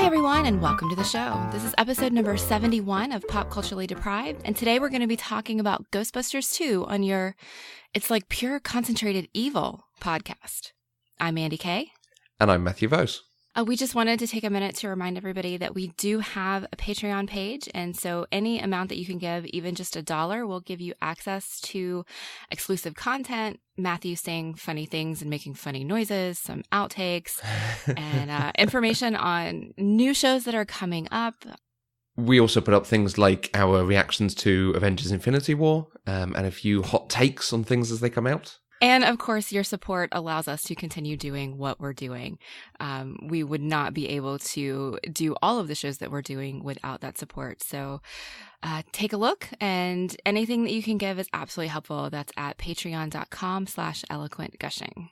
Hi, everyone, and welcome to the show. This is episode number 71 of Pop Culturally Deprived, and today we're going to be talking about Ghostbusters II on your It's Like Pure Concentrated Evil podcast. I'm Andy Kay. And I'm Matthew Vose. We just wanted to take a minute to remind everybody that we do have a Patreon page, and so any amount that you can give, even just $1, will give you access to exclusive content, Matthew saying funny things and making funny noises, some outtakes, and information on new shows that are coming up. We also put up things like our reactions to Avengers Infinity War, and a few hot takes on things as they come out. And, of course, your support allows us to continue doing what we're doing. We would not be able to do all of the shows that we're doing without that support. So take a look, and anything that you can give is absolutely helpful. That's at patreon.com/eloquentgushing.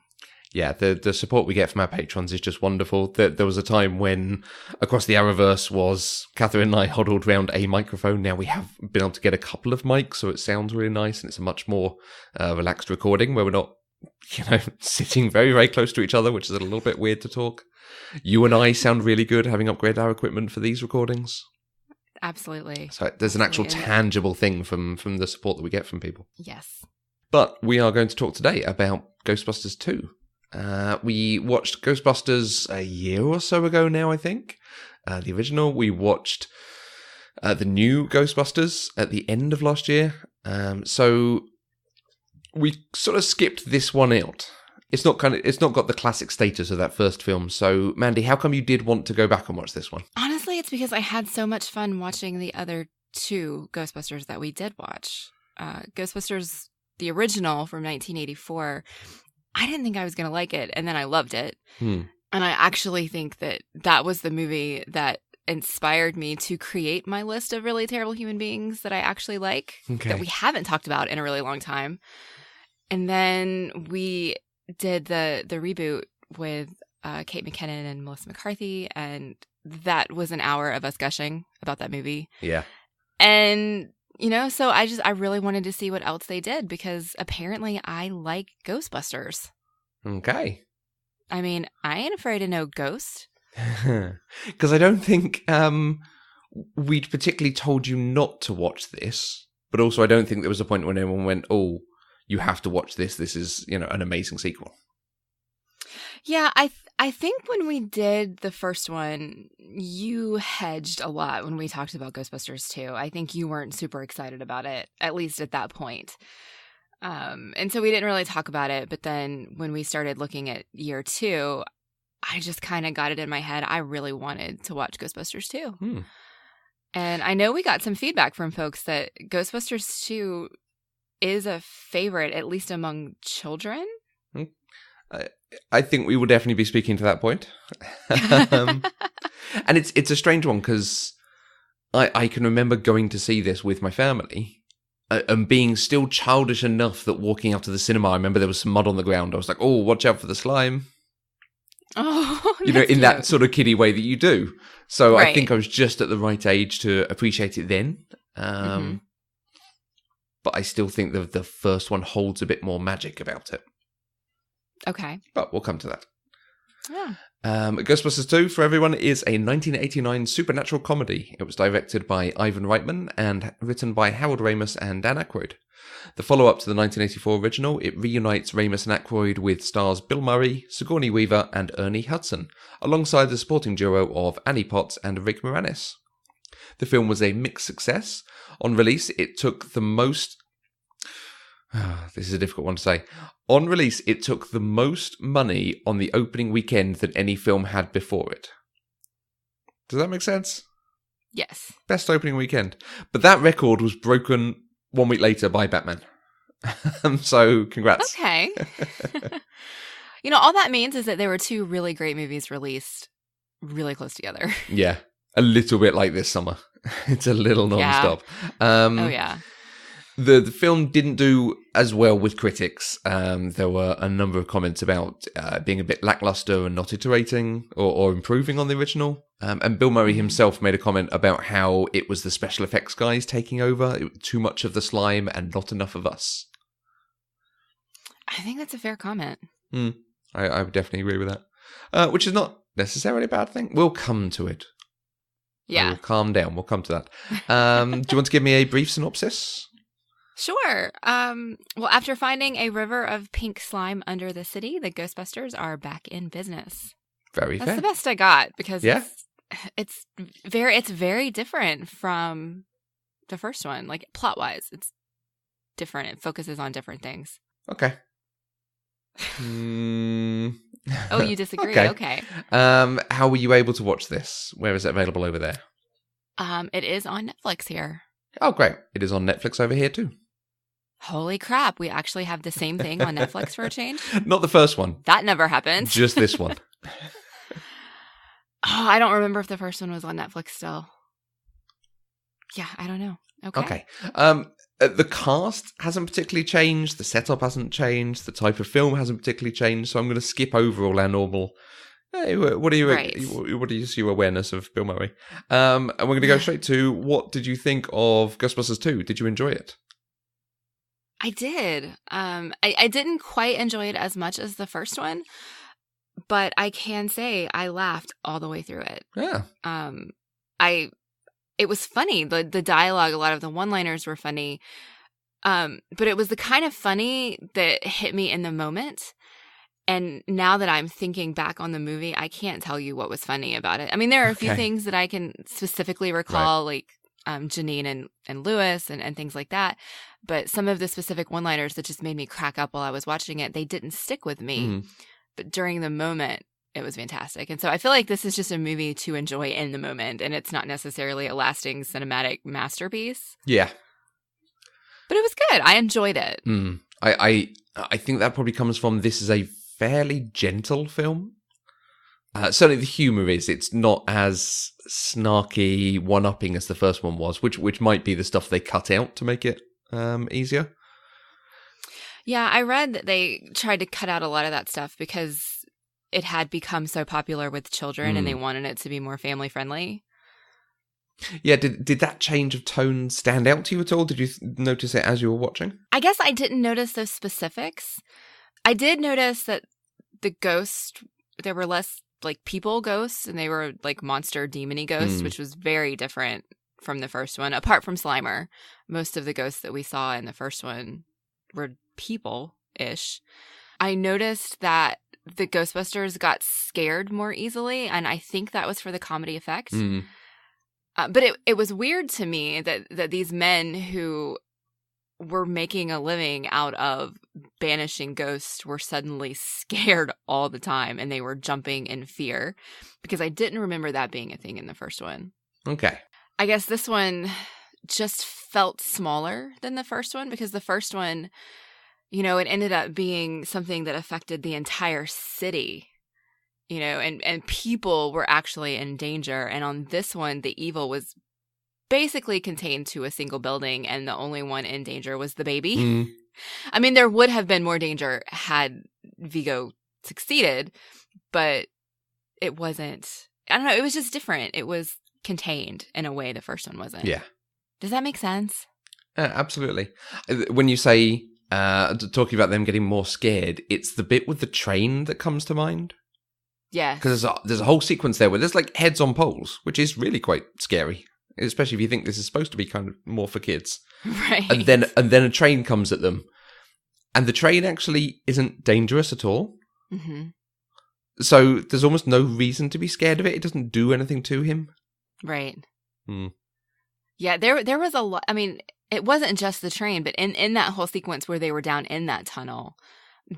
Yeah, the support we get from our patrons is just wonderful. There was a time when Across the Arrowverse was Catherine and I huddled around a microphone. Now we have been able to get a couple of mics, so it sounds really nice, and it's a much more relaxed recording where we're not, sitting very, very close to each other, which is a little bit weird to talk. You and I sound really good having upgraded our equipment for these recordings. Absolutely. So there's an actual tangible thing from the support that we get from people. Yes. But we are going to talk today about Ghostbusters 2. We watched Ghostbusters a year or so ago now, I think. The original. We watched the new Ghostbusters at the end of last year. So we sort of skipped this one out. It's not got the classic status of that first film. So, Mandy, how come you did want to go back and watch this one? Honestly, it's because I had so much fun watching the other two Ghostbusters that we did watch. Ghostbusters, the original from 1984. I didn't think I was going to like it, and then I loved it. And I actually think that was the movie that inspired me to create my list of really terrible human beings that I actually like, that we haven't talked about in a really long time. And then we did the reboot with Kate McKinnon and Melissa McCarthy, and that was an hour of us gushing about that movie. Yeah. And so I really wanted to see what else they did, because apparently I like Ghostbusters. Okay. I mean, I ain't afraid of no ghost. Because I don't think we'd particularly told you not to watch this, but also I don't think there was a point when everyone went, oh, you have to watch this. This is, an amazing sequel. Yeah, I think when we did the first one, you hedged a lot when we talked about Ghostbusters 2. I think you weren't super excited about it, at least at that point. And so we didn't really talk about it. But then when we started looking at year 2, I just kind of got it in my head. I really wanted to watch Ghostbusters 2. And I know we got some feedback from folks that Ghostbusters 2 is a favorite, at least among children. I think we will definitely be speaking to that point. And it's a strange one because I can remember going to see this with my family and being still childish enough that walking out to the cinema, I remember there was some mud on the ground. I was like, oh, watch out for the slime. Oh, in cute. That sort of kiddie way that you do. So Right. I think I was just at the right age to appreciate it then. But I still think the first one holds a bit more magic about it. Okay. But we'll come to that. Yeah. Ghostbusters 2, for everyone, is a 1989 supernatural comedy. It was directed by Ivan Reitman and written by Harold Ramis and Dan Aykroyd. The follow-up to the 1984 original, it reunites Ramis and Aykroyd with stars Bill Murray, Sigourney Weaver, and Ernie Hudson, alongside the supporting duo of Annie Potts and Rick Moranis. The film was a mixed success. On release, it took the most... this is a difficult one to say. On release, it took the most money on the opening weekend than any film had before it. Does that make sense? Yes. Best opening weekend. But that record was broken 1 week later by Batman. So, congrats. Okay. All that means is that there were two really great movies released really close together. Yeah. A little bit like this summer. It's a little non-stop. Oh, yeah. The film didn't do as well with critics. There were a number of comments about being a bit lackluster and not iterating or improving on the original. And Bill Murray himself made a comment about how it was the special effects guys taking over. Too much of the slime and not enough of us. I think that's a fair comment. I would definitely agree with that. Which is not necessarily a bad thing. We'll come to it. Yeah. Calm down. We'll come to that. Do you want to give me a brief synopsis? Sure. Well, after finding a river of pink slime under the city, the Ghostbusters are back in business. Very That's fair. the best I got because Yeah. it's very different from the first one. Like plot wise, it's different. It focuses on different things. Okay. Oh, you disagree? Okay. How were you able to watch this? Where is it available over there? It is on Netflix here. Oh, great. It is on Netflix over here too. Holy crap. We actually have the same thing on Netflix for a change. Not the first one. That never happened. Just this one. Oh, I don't remember if the first one was on Netflix still. Yeah, I don't know. Okay. The cast hasn't particularly changed. The setup hasn't changed. The type of film hasn't particularly changed. So I'm going to skip over all our normal. Hey, what are you? Right. What is your awareness of Bill Murray? And we're going to go straight to what did you think of Ghostbusters 2? Did you enjoy it? I did. I didn't quite enjoy it as much as the first one, but I can say I laughed all the way through it. Yeah. It was funny. The dialogue, a lot of the one-liners were funny. But it was the kind of funny that hit me in the moment. And now that I'm thinking back on the movie, I can't tell you what was funny about it. I mean, there are a few things that I can specifically recall, like Janine and Lewis and things like that. But some of the specific one-liners that just made me crack up while I was watching it, they didn't stick with me. But during the moment, it was fantastic. And so I feel like this is just a movie to enjoy in the moment, and it's not necessarily a lasting cinematic masterpiece. Yeah. But it was good. I enjoyed it. I think that probably comes from this is a fairly gentle film. Certainly the humour is. It's not as snarky, one-upping as the first one was, which might be the stuff they cut out to make it easier. Yeah, I read that they tried to cut out a lot of that stuff because it had become so popular with children and they wanted it to be more family-friendly. Yeah, did that change of tone stand out to you at all? Did you notice it as you were watching? I guess I didn't notice those specifics. I did notice that the ghosts, there were less like people ghosts and they were like monster demon-y ghosts, which was very different from the first one. Apart from Slimer, most of the ghosts that we saw in the first one were people-ish. I noticed that the Ghostbusters got scared more easily, and I think that was for the comedy effect. But it was weird to me that these men who were making a living out of banishing ghosts were suddenly scared all the time, and they were jumping in fear, because I didn't remember that being a thing in the first one. Okay. I guess this one just felt smaller than the first one, because the first one, you know, it ended up being something that affected the entire city, you know, and people were actually in danger. And on this one, the evil was basically contained to a single building, and the only one in danger was the baby. I mean, there would have been more danger had Vigo succeeded, but it wasn't. I don't know. It was just different. It was contained in a way the first one wasn't. Yeah. Does that make sense? Absolutely. When you say talking about them getting more scared, it's the bit with the train that comes to mind. Yeah. Because there's a whole sequence there where there's like heads on poles, which is really quite scary, especially if you think this is supposed to be kind of more for kids. Right. And then a train comes at them, and the train actually isn't dangerous at all. So there's almost no reason to be scared of it. It doesn't do anything to him. Right. Yeah, there was a lot. I mean, it wasn't just the train, but in that whole sequence where they were down in that tunnel,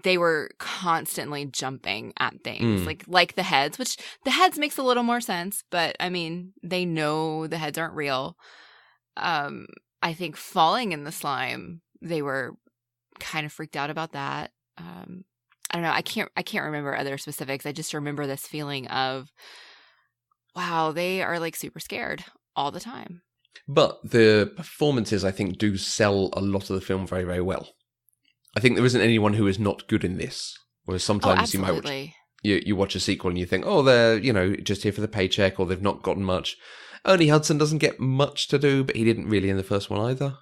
they were constantly jumping at things, like the heads, which the heads makes a little more sense, but I mean, they know the heads aren't real. I think falling in the slime, they were kind of freaked out about that. I don't know. I can't remember other specifics. I just remember this feeling of, wow, they are like super scared all the time. But the performances, I think, do sell a lot of the film very, very well. I think there isn't anyone who is not good in this. Whereas sometimes you might watch, you watch a sequel and you think, oh, they're, you know, just here for the paycheck, or they've not gotten much. Ernie Hudson doesn't get much to do, but he didn't really in the first one either.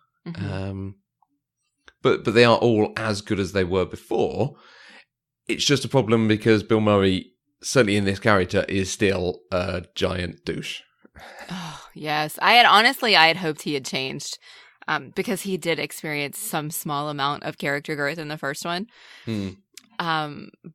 But they are all as good as they were before. It's just a problem because Bill Murray, certainly in this character, is still a giant douche. Oh, yes. I had hoped he had changed because he did experience some small amount of character growth in the first one. Hmm.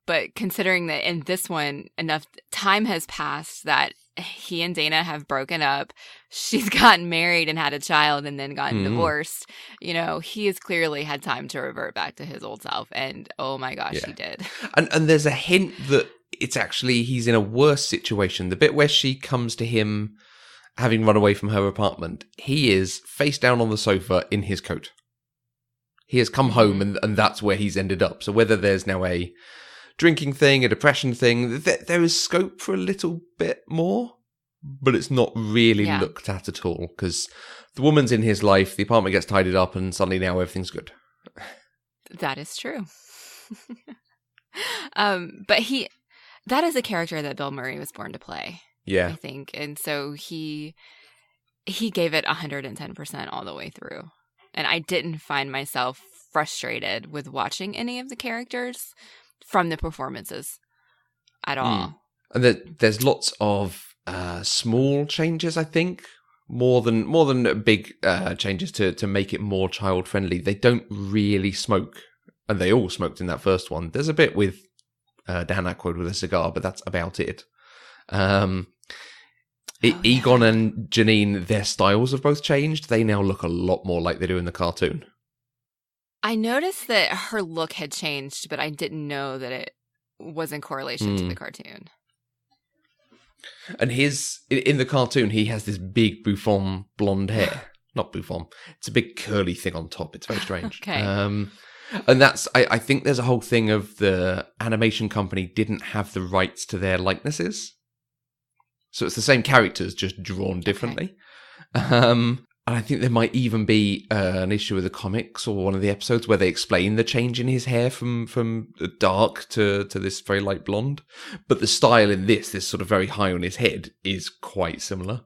But considering that in this one, enough time has passed that he and Dana have broken up, she's gotten married and had a child and then gotten divorced, he has clearly had time to revert back to his old self. And oh my gosh, he did. And there's a hint that it's actually he's in a worse situation. The bit where she comes to him having run away from her apartment, he is face down on the sofa in his coat. He has come home and that's where he's ended up. So whether there's now a drinking thing, a depression thing, there is scope for a little bit more, but it's not really looked at all because the woman's in his life, the apartment gets tidied up, and suddenly now everything's good. That is true. But that is a character that Bill Murray was born to play. Yeah. I think. And so he gave it 110% all the way through. And I didn't find myself frustrated with watching any of the characters from the performances at all. And there's lots of small changes, I think, more than big changes to make it more child friendly. They don't really smoke, and they all smoked in that first one. There's a bit with Dan Aykroyd with a cigar, but that's about it. Egon and Janine, their styles have both changed. They now look a lot more like they do in the cartoon. I noticed that her look had changed, but I didn't know that it was in correlation to the cartoon. And in the cartoon, he has this big bouffant blonde hair. Not bouffant. It's a big curly thing on top. It's very strange. Okay. And that's, I think there's a whole thing of the animation company didn't have the rights to their likenesses. So it's the same characters, just drawn differently. Okay. And I think there might even be an issue with the comics or one of the episodes where they explain the change in his hair from dark to this very light blonde. But the style in this sort of very high on his head, is quite similar.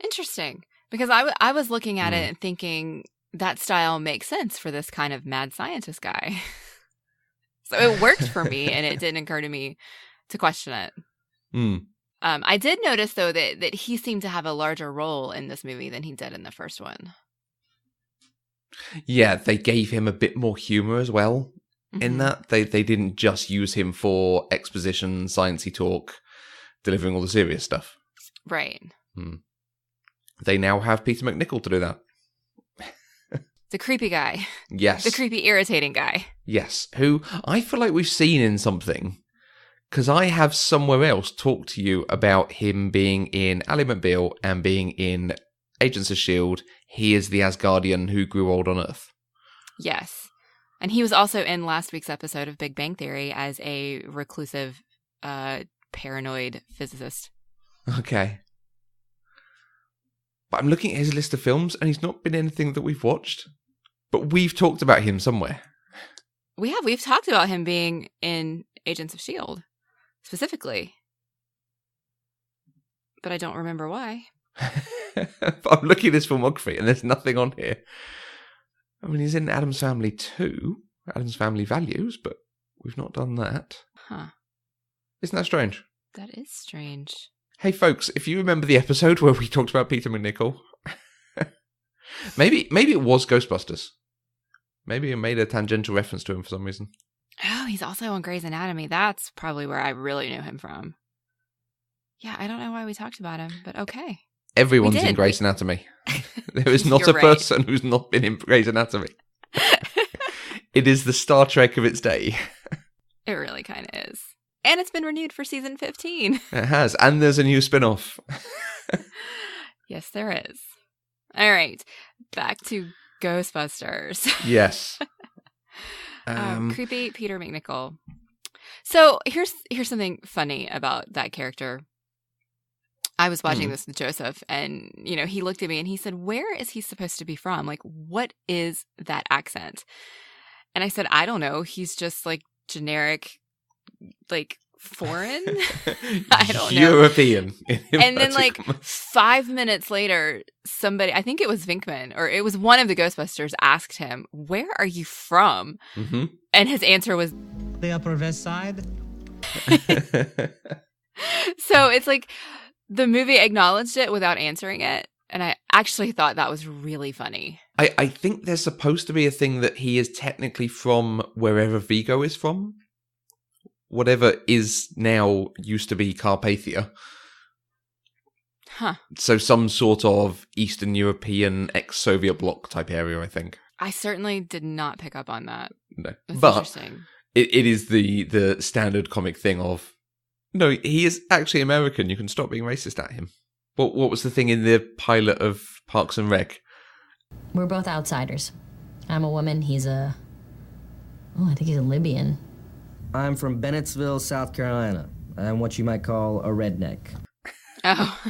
Interesting. Because I was looking at it and thinking that style makes sense for this kind of mad scientist guy. So it worked for me, and it didn't occur to me to question it. I did notice, though, that he seemed to have a larger role in this movie than he did in the first one. Yeah, they gave him a bit more humor as well in that. They didn't just use him for exposition, sciencey talk, delivering all the serious stuff. Right. They now have Peter McNichol to do that. The creepy guy. Yes. The creepy, irritating guy. Yes, who I feel like we've seen in something. Because I have somewhere else talked to you about him being in Ally McBeal and being in Agents of S.H.I.E.L.D. He is the Asgardian who grew old on Earth. Yes. And he was also in last week's episode of Big Bang Theory as a reclusive, paranoid physicist. Okay. But I'm looking at his list of films and he's not been anything that we've watched. But we've talked about him somewhere. We have. We've talked about him being in Agents of S.H.I.E.L.D. specifically. But I don't remember why. But I'm looking at his filmography and there's nothing on here. I mean, he's in Addams Family 2, Addams Family Values, but we've not done that. Huh. Isn't that strange? That is strange. Hey, folks, if you remember the episode where we talked about Peter McNichol, maybe it was Ghostbusters. Maybe I made a tangential reference to him for some reason. Oh, he's also on Grey's Anatomy. That's probably where I really knew him from. Yeah, I don't know why we talked about him, but okay. Everyone's in Grey's Anatomy. There is not a person who's not been in Grey's Anatomy. It is the Star Trek of its day. It really kind of is. And it's been renewed for season 15. It has. And there's a new spin-off. Yes, there is. All right. Back to Ghostbusters. Yes. Creepy Peter McNichol. So here's something funny about that character. I was watching this with Joseph, and he looked at me and he said, "Where is he supposed to be from? Like, what is that accent?" And I said, "I don't know. He's just like generic, like foreign. I don't know, European." And then like 5 minutes later, somebody, I think it was Vinkman, or it was one of the Ghostbusters, asked him, "Where are you from?" And his answer was, "The Upper West Side." So it's like the movie acknowledged it without answering it. And I actually thought that was really funny. I think there's supposed to be a thing that he is technically from wherever Vigo is from. Whatever is now used to be Carpathia. Huh. So some sort of Eastern European ex-Soviet bloc type area, I think. I certainly did not pick up on that. No. That's but interesting. it is the standard comic thing of, no, he is actually American. You can stop being racist at him. What was the thing in the pilot of Parks and Rec? We're both outsiders. I'm a woman. He's I think he's a Libyan. I'm from Bennettsville, South Carolina. I'm what you might call a redneck. Oh.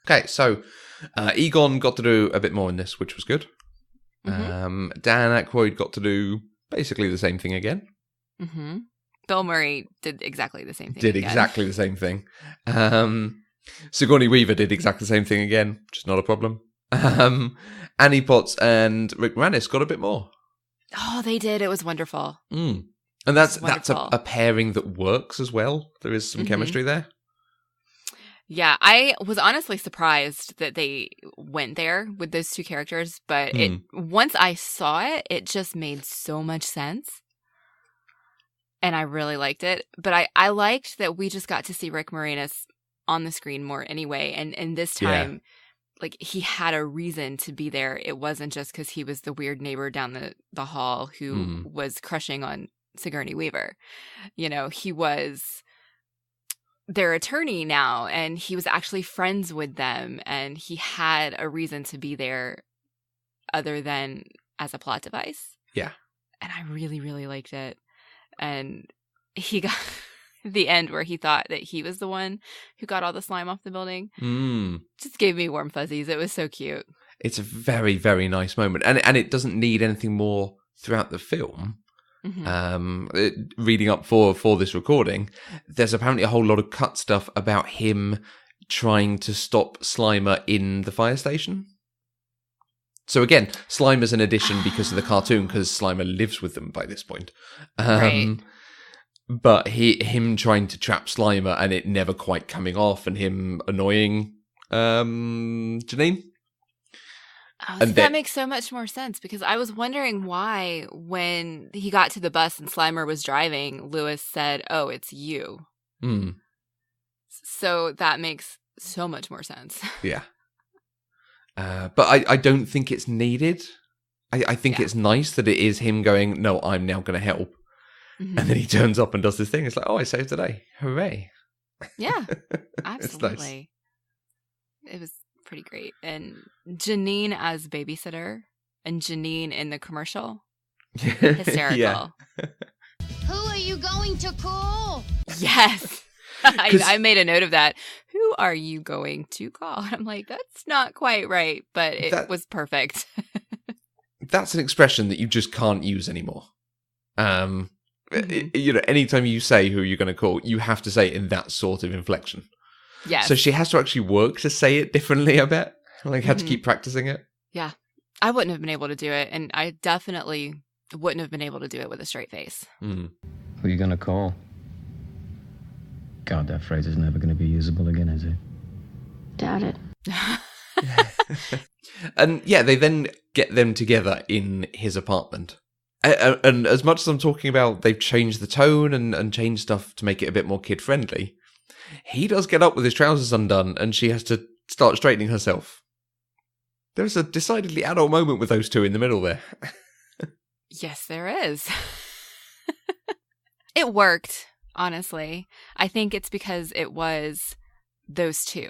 Okay, so Egon got to do a bit more in this, which was good. Mm-hmm. Dan Aykroyd got to do basically the same thing again. Mm-hmm. Bill Murray did exactly the same thing. Exactly the same thing. Sigourney Weaver did exactly the same thing again, which is not a problem. Annie Potts and Rick Moranis got a bit more. Oh, they did. It was wonderful. And that's wonderful. a pairing that works as well. There is some chemistry there. Yeah, I was honestly surprised that they went there with those two characters, but once I saw it, it just made so much sense. And I really liked it. But I liked that we just got to see Rick Moranis on the screen more anyway. And this time, like, he had a reason to be there. It wasn't just because he was the weird neighbor down the hall who was crushing on Sigourney Weaver. You know, he was their attorney now, and he was actually friends with them. And he had a reason to be there other than as a plot device. Yeah. And I really, really liked it. And he got the end where he thought that he was the one who got all the slime off the building. Just gave me warm fuzzies. It was so cute. It's a very, very nice moment. And it doesn't need anything more throughout the film. Reading up for this recording, there's apparently a whole lot of cut stuff about him trying to stop Slimer in the fire station. So again, Slimer's an addition because of the cartoon, because Slimer lives with them by this point. Right. But him trying to trap Slimer and it never quite coming off, and him annoying Janine. Oh, so that makes so much more sense, because I was wondering why, when he got to the bus and Slimer was driving, Lewis said, "Oh, it's you." So that makes so much more sense. Yeah. But I don't think it's needed. I think it's nice that it is him going, "No, I'm now going to help." And then he turns up and does this thing. It's like, "Oh, I saved the day. Hooray." Yeah, absolutely. Nice. It was pretty great. And Janine as babysitter and Janine in the commercial, hysterical. Who are you going to call? Yes. I made a note of that. Who are you going to call? I'm like, that's not quite right, but it was perfect. That's an expression that you just can't use anymore. You know, anytime you say who you're going to call, you have to say it in that sort of inflection. Yeah. So she has to actually work to say it differently, I bet. Like, had to keep practicing it. Yeah. I wouldn't have been able to do it, and I definitely wouldn't have been able to do it with a straight face. Who are you going to call? God, that phrase is never going to be usable again, is it? Doubt it. And yeah, they then get them together in his apartment. And as much as I'm talking about they've changed the tone and changed stuff to make it a bit more kid-friendly, he does get up with his trousers undone and she has to start straightening herself. There's a decidedly adult moment with those two in the middle there. Yes, there is. It worked. Honestly, I think it's because it was those two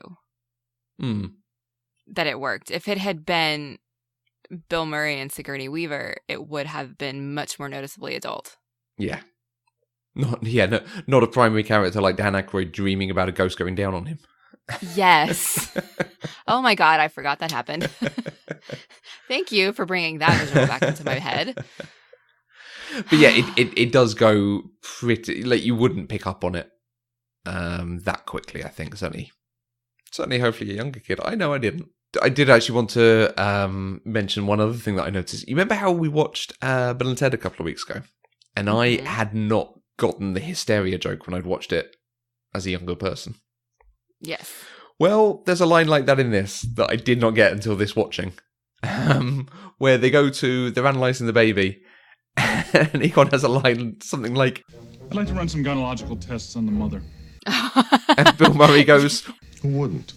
that it worked. If it had been Bill Murray and Sigourney Weaver, it would have been much more noticeably adult. Yeah. Not a primary character like Dan Aykroyd dreaming about a ghost going down on him. Yes. Oh my God, I forgot that happened. Thank you for bringing that visual back into my head. But yeah, it does go pretty, like, you wouldn't pick up on it that quickly, I think. Certainly hopefully a younger kid. I know I didn't. I did actually want to mention one other thing that I noticed. You remember how we watched Bill and Ted a couple of weeks ago? And I had not gotten the hysteria joke when I'd watched it as a younger person. Yes. Well, there's a line like that in this that I did not get until this watching, where they're analysing the baby, and Egon has a line, something like, I'd like to run some gynecological tests on the mother. and Bill Murray goes, Who wouldn't?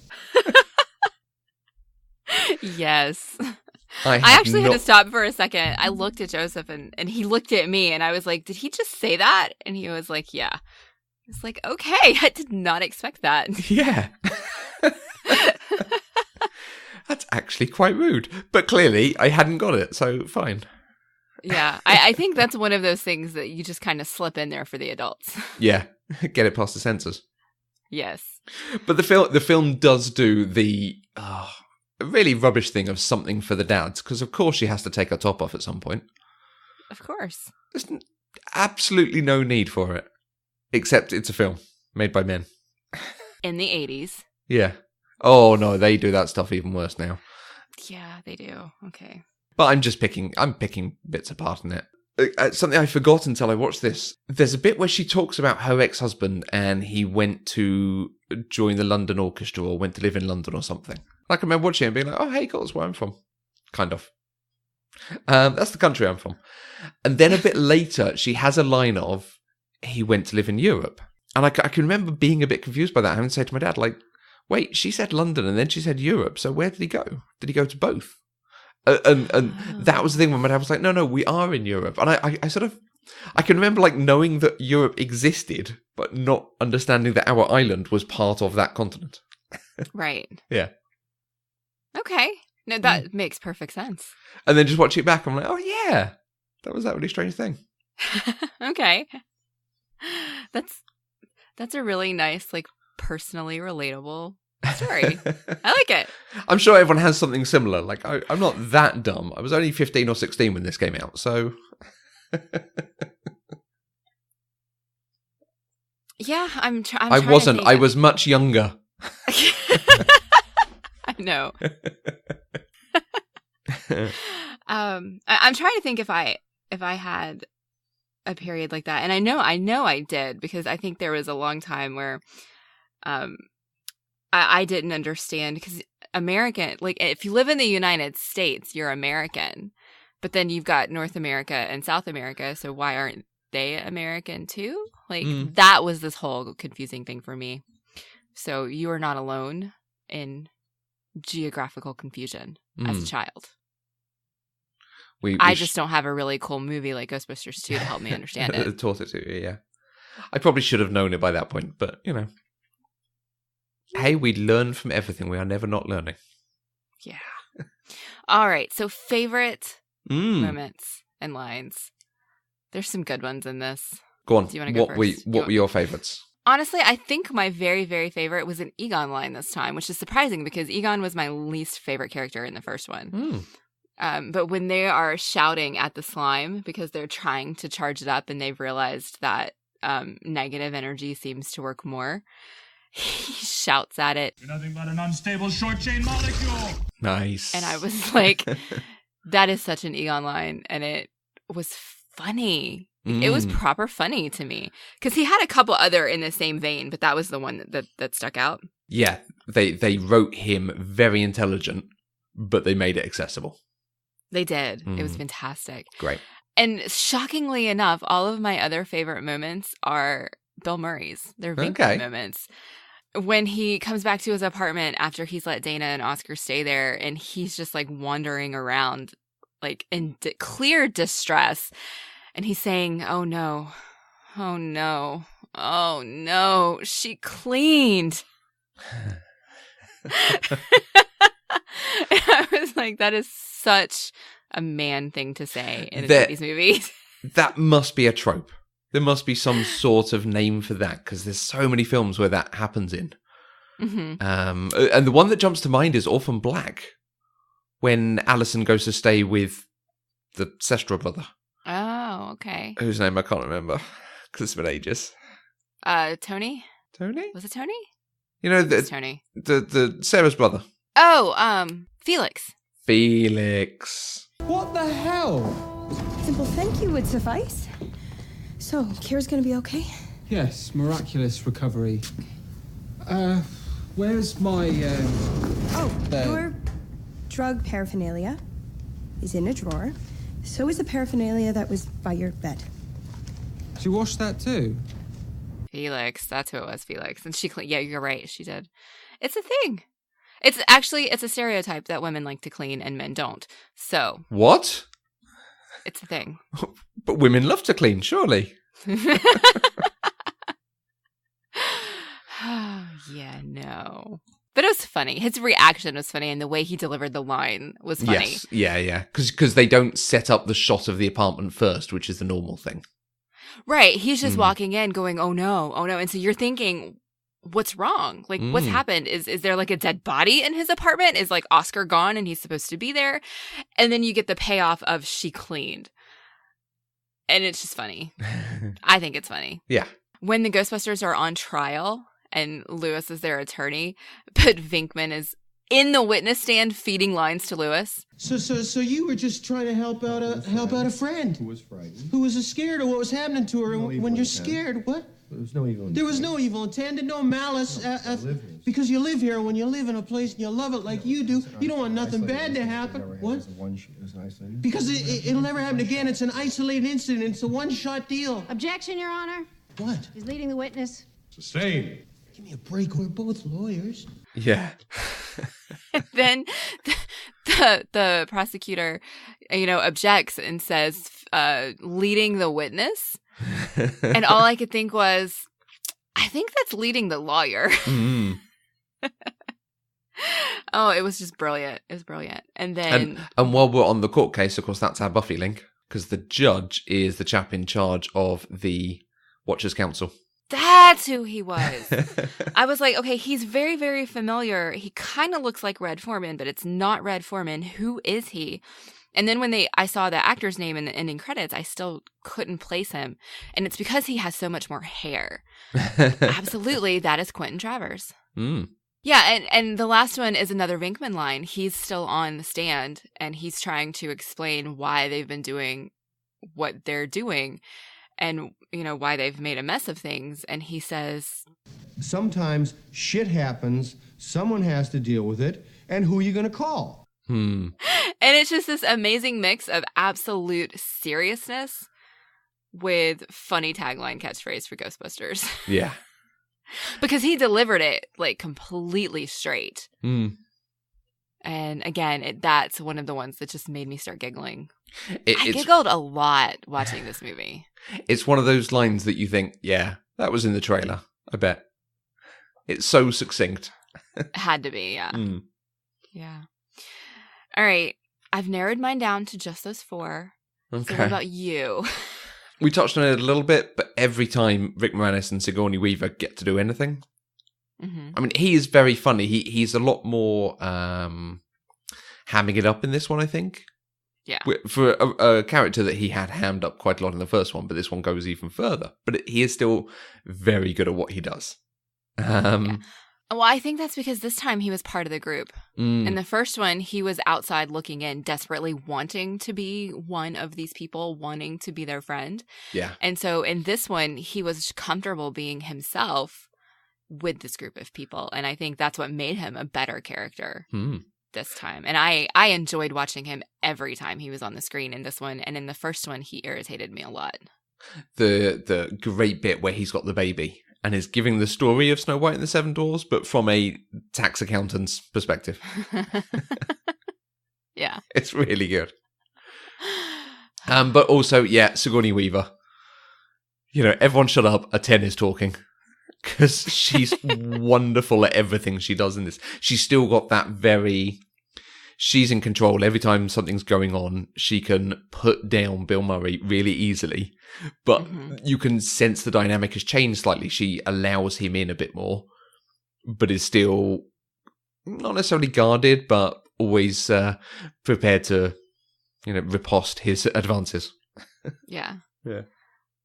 Yes. I actually had to stop for a second. I looked at Joseph and he looked at me and I was like, did he just say that? And he was like, yeah. It's like, okay, I did not expect that. Yeah. That's actually quite rude. But clearly, I hadn't got it, so fine. Yeah, I think that's one of those things that you just kind of slip in there for the adults. Yeah, get it past the censors. Yes. But the film does do the really rubbish thing of something for the dads, because of course she has to take her top off at some point. Of course. There's absolutely no need for it. Except it's a film made by men. In the 80s. Yeah. Oh, no, they do that stuff even worse now. Yeah, they do. Okay. But I'm picking bits apart in it. Something I forgot until I watched this. There's a bit where she talks about her ex-husband and he went to join the London Orchestra or went to live in London or something. I can remember watching it and being like, oh, hey, that's where I'm from. Kind of. That's the country I'm from. And then a bit later, she has a line of, he went to live in Europe. And I can remember being a bit confused by that, having to say to my dad, like, wait, she said London and then she said Europe, so where did he go? Did he go to both? And that was the thing when my dad was like, no, we are in Europe. And I can remember like knowing that Europe existed, but not understanding that our island was part of that continent. Right. Yeah. Okay. No, that makes perfect sense. And then just watching it back, I'm like, oh yeah, that was that really strange thing. Okay. That's a really nice, like, personally relatable story. I like it. I'm sure everyone has something similar. Like, I'm not that dumb. I was only 15 or 16 when this came out, so... Yeah, I wasn't. I was much younger. I know. I'm trying to think if I had a period like that, and I know I did, because I think there was a long time where I didn't understand, because American, like, if you live in the United States, you're American, but then you've got North America and South America, so why aren't they American too? Like, that was this whole confusing thing for me. So you are not alone in geographical confusion as a child. I just don't have a really cool movie like Ghostbusters 2 to help me understand it. Taught it to you, yeah. I probably should have known it by that point, but, you know. Hey, we learn from everything. We are never not learning. Yeah. All right, so favorite moments and lines. There's some good ones in this. Go on. Do you want to go first? What were your favorites? Honestly, I think my very, very favorite was an Egon line this time, which is surprising because Egon was my least favorite character in the first one. But when they are shouting at the slime because they're trying to charge it up and they've realized that negative energy seems to work more, he shouts at it. You're nothing but an unstable short chain molecule. Nice. And I was like, that is such an Egon line. And it was funny. It was proper funny to me. Because he had a couple other in the same vein, but that was the one that stuck out. Yeah, they wrote him very intelligent, but they made it accessible. They did. It was fantastic. Great. And shockingly enough, all of my other favorite moments are Bill Murray's. They're Vinky moments. When he comes back to his apartment after he's let Dana and Oscar stay there, and he's just like wandering around like in clear distress. And he's saying, oh no, oh no, oh no, she cleaned. I was like, that is such a man thing to say in these movies. That must be a trope. There must be some sort of name for that, because there's so many films where that happens in. Mm-hmm. And the one that jumps to mind is Orphan Black, when Alison goes to stay with the Sestra brother. Oh, okay. Whose name I can't remember, because it's been ages. Tony? Tony? Was it Tony? You know, Tony. The Sarah's brother. Oh, Felix. Felix. What the hell? Simple thank you would suffice. So, Kira's gonna be okay? Yes, miraculous recovery. Where's my, Your drug paraphernalia is in a drawer. So is the paraphernalia that was by your bed. She washed that too? Felix. That's who it was, Felix. And yeah, you're right. She did. It's a thing. It's a stereotype that women like to clean and men don't. So. What? It's a thing. But women love to clean, surely. Yeah, no. But it was funny. His reaction was funny, and the way he delivered the line was funny. Yes, yeah. Because they don't set up the shot of the apartment first, which is the normal thing. Right. He's just walking in going, oh no. And so you're thinking, what's wrong? Like, what's happened? Is there like a dead body in his apartment? Is like Oscar gone and he's supposed to be there? And then you get the payoff of she cleaned. And it's just funny. I think it's funny. Yeah. When the Ghostbusters are on trial and Lewis is their attorney, but Venkman is in the witness stand feeding lines to Lewis. So you were just trying to help out a friend who was frightened, who was scared of what was happening to her. And when you're scared, what? There was no evil intent. There was no evil intended, no malice. Because you live here, when you live in a place and you love it like you do, you don't want nothing bad to happen. What? Because it'll never happen again. It's an isolated incident. It's a one-shot deal. Objection, Your Honor. What? He's leading the witness. Sustained. Give me a break. We're both lawyers. Yeah. Then the prosecutor, objects and says, leading the witness. And all I could think was, I think that's leading the lawyer. Oh, it was just brilliant. It was brilliant. And then... And while we're on the court case, of course, that's our Buffy link, because the judge is the chap in charge of the Watchers Council. That's who he was. I was like, okay, he's very, very familiar. He kind of looks like Red Foreman, but it's not Red Foreman. Who is he? And then when I saw the actor's name in the ending credits, I still couldn't place him. And it's because he has so much more hair. Absolutely, that is Quentin Travers. Yeah, and the last one is another Venkman line. He's still on the stand, and he's trying to explain why they've been doing what they're doing and, why they've made a mess of things. And he says... Sometimes shit happens, someone has to deal with it, and who are you going to call? And it's just this amazing mix of absolute seriousness with funny tagline catchphrase for Ghostbusters. Yeah. Because he delivered it like completely straight. And again, that's one of the ones that just made me start giggling. I giggled a lot watching this movie. It's one of those lines that you think, yeah, that was in the trailer, I bet. It's so succinct. Had to be, yeah. Yeah. All right. I've narrowed mine down to just those 4. Okay. So what about you? We touched on it a little bit, but every time Rick Moranis and Sigourney Weaver get to do anything, I mean, he is very funny. He's a lot more hamming it up in this one, I think. Yeah. For a character that he had hammed up quite a lot in the first one, but this one goes even further. But he is still very good at what he does. Yeah. Well, I think that's because this time he was part of the group. In the first one, he was outside looking in, desperately wanting to be one of these people, wanting to be their friend. Yeah. And so in this one, he was comfortable being himself with this group of people. And I think that's what made him a better character this time. And I enjoyed watching him every time he was on the screen in this one. And in the first one, he irritated me a lot. The great bit where he's got the baby and is giving the story of Snow White and the Seven Dwarfs, but from a tax accountant's perspective. Yeah. It's really good. But also, yeah, Sigourney Weaver. Everyone shut up. A 10 is talking. Because she's wonderful at everything she does in this. She's still got that she's in control. Every time something's going on, she can put down Bill Murray really easily. But you can sense the dynamic has changed slightly. She allows him in a bit more, but is still not necessarily guarded, but always prepared to, riposte his advances. Yeah. Yeah.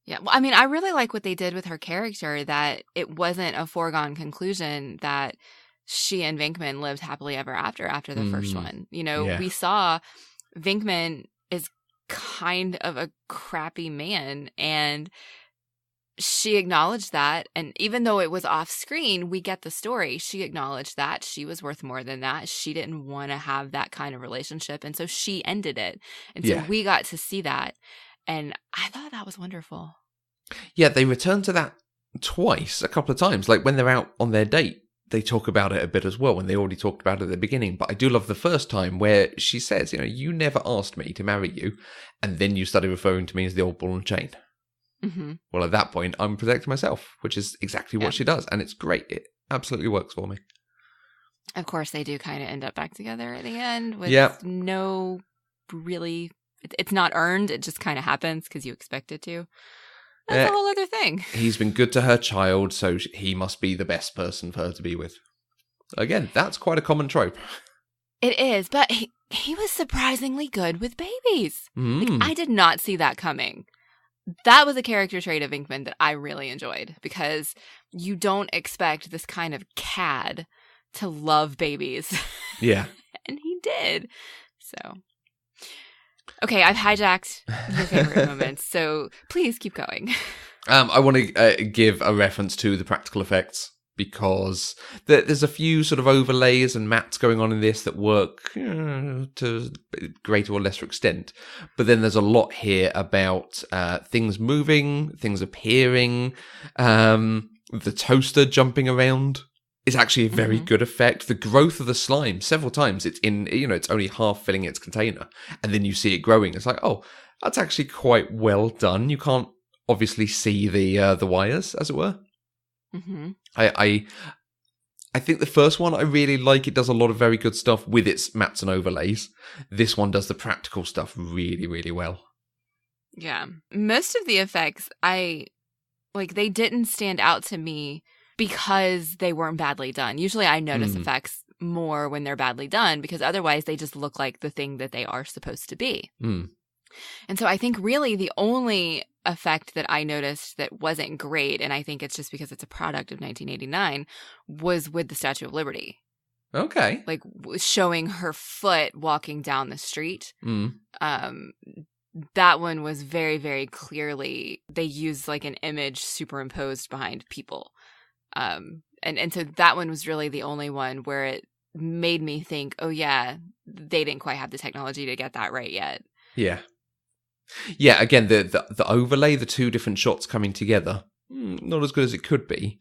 Yeah. Well, I mean, I really like what they did with her character, that it wasn't a foregone conclusion that she and Venkman lived happily ever after the first one. We saw Venkman is kind of a crappy man, and she acknowledged that. And even though it was off screen, we get the story. She acknowledged that she was worth more than that. She didn't want to have that kind of relationship. And so she ended it. And so we got to see that. And I thought that was wonderful. Yeah, they return to that twice, a couple of times. Like when they're out on their date, they talk about it a bit as well, and they already talked about it at the beginning. But I do love the first time where she says, you never asked me to marry you, and then you started referring to me as the old ball and chain. Mm-hmm. Well, at that point, I'm protecting myself, which is exactly what she does, and it's great. It absolutely works for me. Of course, they do kind of end up back together at the end with no really... It's not earned. It just kind of happens because you expect it to. That's a whole other thing. He's been good to her child, so he must be the best person for her to be with. Again, that's quite a common trope. It is, but he was surprisingly good with babies. Like, I did not see that coming. That was a character trait of Venkman that I really enjoyed, because you don't expect this kind of cad to love babies. Yeah. And he did. So... Okay, I've hijacked your favorite moments, so please keep going. I want to give a reference to the practical effects, because there's a few sort of overlays and mattes going on in this that work to greater or lesser extent. But then there's a lot here about things moving, things appearing, the toaster jumping around. It's actually a very good effect. The growth of the slime, several times, it's it's only half filling its container, and then you see it growing. It's like, oh, that's actually quite well done. You can't obviously see the wires, as it were. Mm-hmm. I think the first one I really like. It does a lot of very good stuff with its mattes and overlays. This one does the practical stuff really, really well. Yeah. Most of the effects, they didn't stand out to me because they weren't badly done. Usually I notice effects more when they're badly done, because otherwise they just look like the thing that they are supposed to be. And so I think really the only effect that I noticed that wasn't great, and I think it's just because it's a product of 1989, was with the Statue of Liberty. Okay. Like showing her foot walking down the street. That one was very, very clearly, they used like an image superimposed behind people. And so that one was really the only one where it made me think, oh yeah, they didn't quite have the technology to get that right yet. Yeah. Yeah, again, the overlay, the two different shots coming together, not as good as it could be.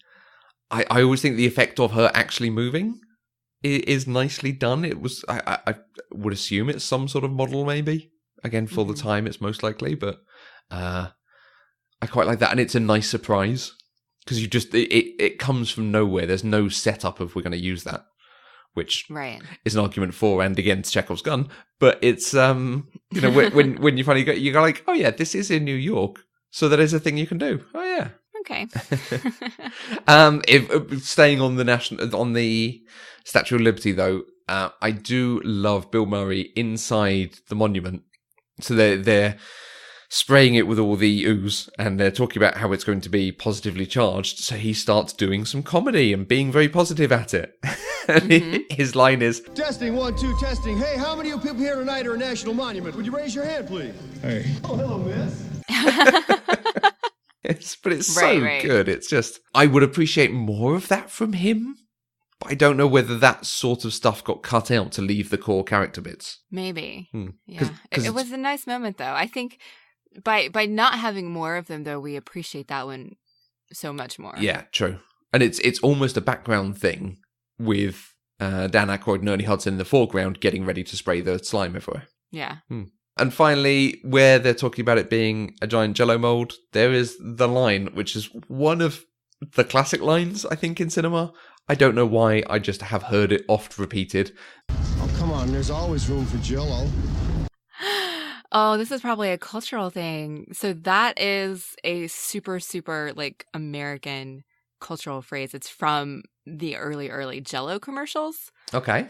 I always think the effect of her actually moving is nicely done. It was, I would assume it's some sort of model maybe. Again, for the time, it's most likely, but I quite like that. And it's a nice surprise. Because it comes from nowhere. There's no setup of we're going to use that, which is an argument for and against Chekhov's gun. But it's when you finally go like, oh yeah, this is in New York, so that is a thing you can do. Oh yeah, okay. Staying on the Statue of Liberty though, I do love Bill Murray inside the monument. So they're spraying it with all the ooze, and they're talking about how it's going to be positively charged. So he starts doing some comedy and being very positive at it. And his line is, Testing, 1, 2, testing. Hey, how many of you people here tonight are a national monument? Would you raise your hand, please? Hey. Oh, hello, miss. It's so good. It's just, I would appreciate more of that from him. But I don't know whether that sort of stuff got cut out to leave the core character bits. Maybe. Yeah. It was a nice moment, though. I think by not having more of them, though, we appreciate that one so much more. Yeah, true. And it's almost a background thing with Dan Aykroyd and Ernie Hudson in the foreground getting ready to spray the slime everywhere. Yeah. And finally, where they're talking about it being a giant Jell-O mold, there is the line, which is one of the classic lines, I think, in cinema. I don't know why, I just have heard it oft repeated. Oh, come on, there's always room for Jell-O. Oh, this is probably a cultural thing. So that is a super, super, American cultural phrase. It's from the early Jell-O commercials. Okay.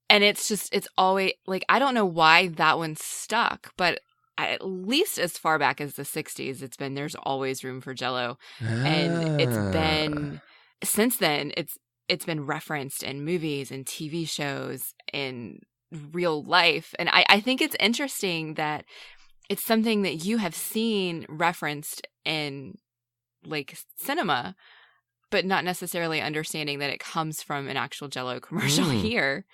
And it's always, I don't know why that one stuck, but at least as far back as the 60s, it's been, there's always room for Jell-O. And it's been, since then, it's been referenced in movies and TV shows in real life. And I think it's interesting that it's something that you have seen referenced in like cinema, but not necessarily understanding that it comes from an actual Jell-O commercial here.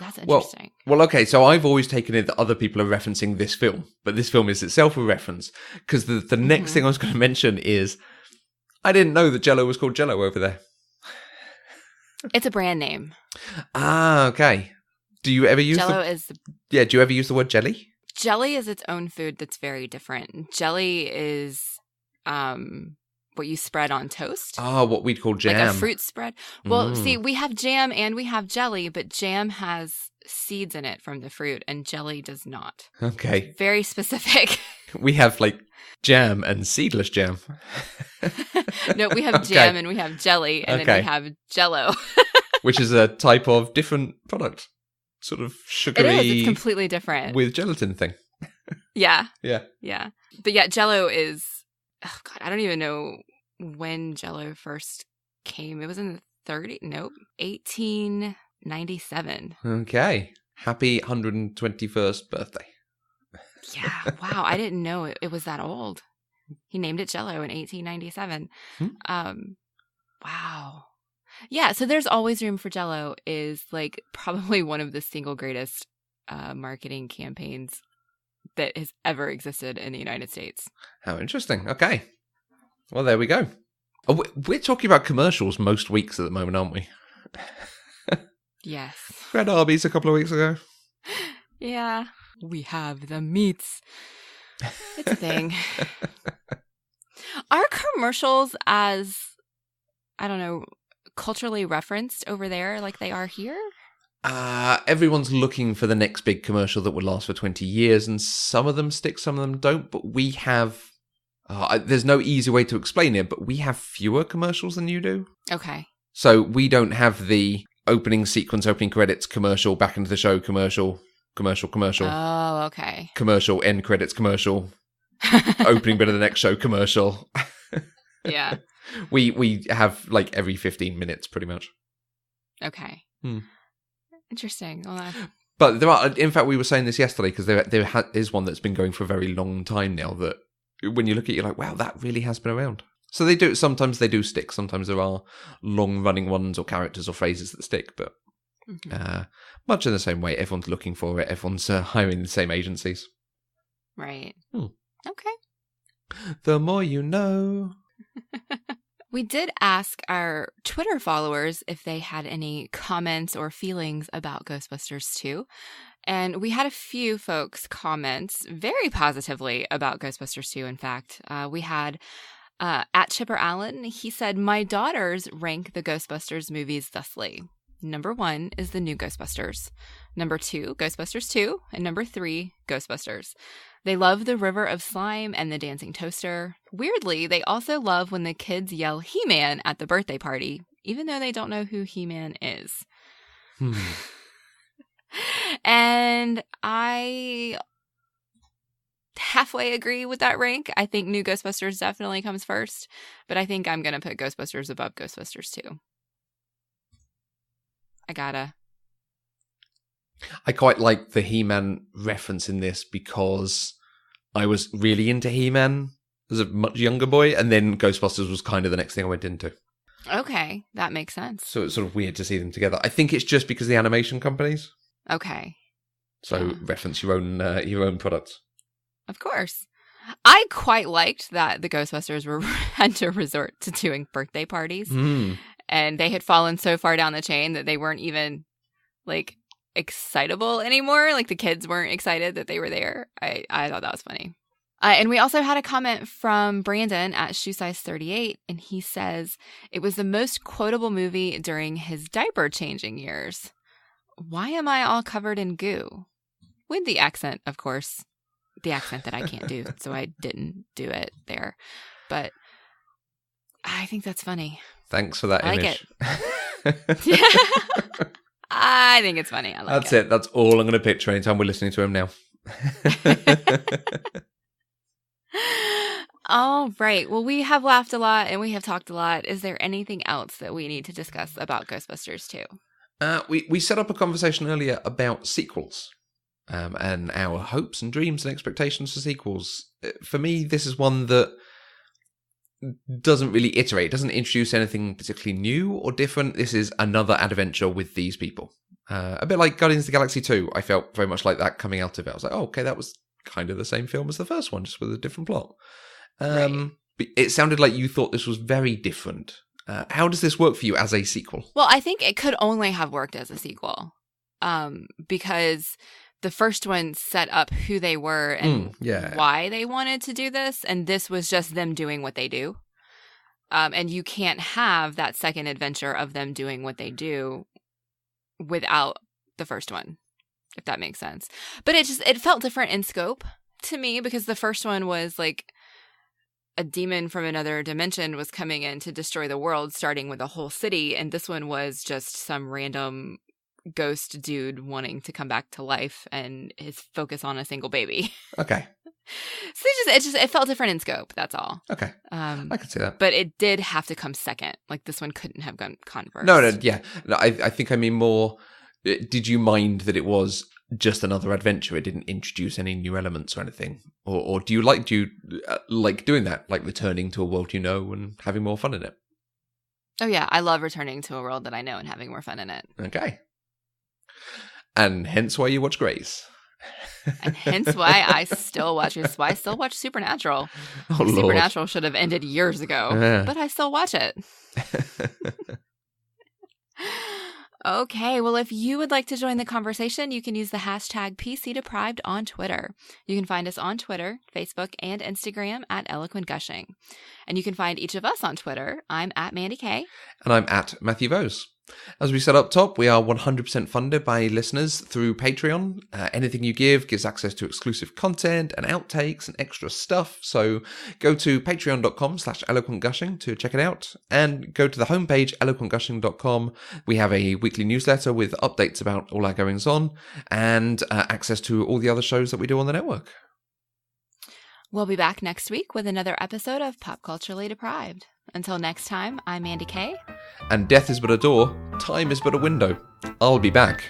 That's interesting. Well, okay, so I've always taken it that other people are referencing this film, but this film is itself a reference. Because the next thing I was going to mention is, I didn't know that Jell-O was called Jell-O over there. It's a brand name. Ah, okay. Do you ever use Jell-O is... Yeah, do you ever use the word jelly? Jelly is its own food that's very different. Jelly is what you spread on toast. Oh, what we'd call jam. Like a fruit spread. Well, see, we have jam and we have jelly, but jam has seeds in it from the fruit and jelly does not. Okay. It's very specific. We have like jam and seedless jam. No, we have jam and we have jelly and then we have Jell-O. Which is a type of different product. Sort of sugary. It is. It's completely different. With gelatin thing. Yeah. Yeah. Yeah. But yeah, Jell-O is, oh God, I don't even know when Jell-O first came. It was in the 1897. Okay. Happy 121st birthday. Yeah. Wow. I didn't know it was that old. He named it Jell-O in 1897. Wow. Yeah, so there's always room for Jell-O is like probably one of the single greatest marketing campaigns that has ever existed in the United States. How interesting. Okay. Well, there we go. Oh, we're talking about commercials most weeks at the moment, aren't we? Yes. Red Arby's a couple of weeks ago. Yeah. We have the meats. It's a thing. Are commercials as, I don't know, culturally referenced over there like they are here? Everyone's looking for the next big commercial that would last for 20 years, and some of them stick, some of them don't, but we have... there's no easy way to explain it, but we have fewer commercials than you do. Okay. So we don't have the opening sequence, opening credits, commercial, back into the show, commercial. Oh, okay. Commercial, end credits, commercial. Opening bit of the next show, commercial. Yeah. We have like every 15 minutes pretty much. Okay. Interesting. Well, but there are, in fact, we were saying this yesterday because there is one that's been going for a very long time now that when you look at it, you're like, wow, that really has been around. So they do, sometimes they do stick. Sometimes there are long running ones or characters or phrases that stick, but much in the same way, everyone's looking for it. Everyone's hiring the same agencies. Right. Okay. The more you know. We did ask our Twitter followers if they had any comments or feelings about Ghostbusters 2. And we had a few folks comment very positively about Ghostbusters 2, in fact. We had at Chipper Allen, he said, "My daughters rank the Ghostbusters movies thusly. Number 1 is the new Ghostbusters. Number 2, Ghostbusters 2. And number 3, Ghostbusters. They love the river of slime and the dancing toaster. Weirdly, they also love when the kids yell He-Man at the birthday party, even though they don't know who He-Man is." And I halfway agree with that rank. I think new Ghostbusters definitely comes first, but I think I'm going to put Ghostbusters above Ghostbusters 2. I quite like the He-Man reference in this because I was really into He-Man as a much younger boy, and then Ghostbusters was kind of the next thing I went into. Okay, that makes sense. So it's sort of weird to see them together. I think it's just because of the animation companies. Okay. So reference your own products. Of course. I quite liked that the Ghostbusters had to resort to doing birthday parties. And they had fallen so far down the chain that they weren't even, like, excitable anymore. Like, the kids weren't excited that they were there. I thought that was funny. And we also had a comment from Brandon at ShoeSize38, and he says, "It was the most quotable movie during his diaper changing years. Why am I all covered in goo?" With the accent, of course. The accent that I can't do, so I didn't do it there. But I think that's funny. Thanks for that image. It. I think it's funny. I like That's it. That's all I'm going to picture anytime we're listening to him now. All right. Well, we have laughed a lot and we have talked a lot. Is there anything else that we need to discuss about Ghostbusters 2? We set up a conversation earlier about sequels and our hopes and dreams and expectations for sequels. For me, this is one that doesn't really iterate, doesn't introduce anything particularly new or different. This is another adventure with these people. A bit like Guardians of the Galaxy 2. I felt very much like that coming out of it. I was like, oh, okay, that was kind of the same film as the first one, just with a different plot. But it sounded like you thought this was very different. How does this work for you as a sequel? Well, I think it could only have worked as a sequel because the first one set up who they were and why they wanted to do this, and this was just them doing what they do. And you can't have that second adventure of them doing what they do without the first one, if that makes sense. But it felt different in scope to me because the first one was like a demon from another dimension was coming in to destroy the world, starting with a whole city. And this one was just some random ghost dude wanting to come back to life and his focus on a single baby. Okay. So it felt different in scope. That's all. Okay. I can see that. But it did have to come second. Like this one couldn't have gone first. No, yeah. No, I think I mean more, did you mind that it was just another adventure? It didn't introduce any new elements or anything? Or do you like doing that? Like returning to a world you know and having more fun in it? Oh yeah, I love returning to a world that I know and having more fun in it. Okay. And hence why you watch Grace. And hence why I still watch Supernatural. Oh, Lord. Supernatural should have ended years ago, but I still watch it. Okay, well, if you would like to join the conversation, you can use the hashtag PCDeprived on Twitter. You can find us on Twitter, Facebook, and Instagram at Eloquent Gushing. And you can find each of us on Twitter. I'm at Mandy Kay. And I'm at Matthew Vose. As we said up top, we are 100% funded by listeners through Patreon. Anything you give gives access to exclusive content and outtakes and extra stuff. So go to patreon.com/eloquentgushing to check it out. And go to the homepage, eloquentgushing.com. We have a weekly newsletter with updates about all our goings on and access to all the other shows that we do on the network. We'll be back next week with another episode of Pop Culturally Deprived. Until next time, I'm Mandy Kay. And death is but a door, time is but a window. I'll be back.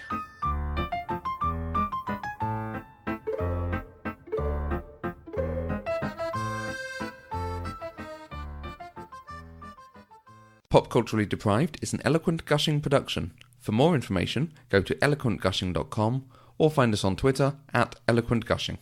Pop Culturally Deprived is an Eloquent Gushing production. For more information, go to eloquentgushing.com or find us on Twitter at eloquentgushing.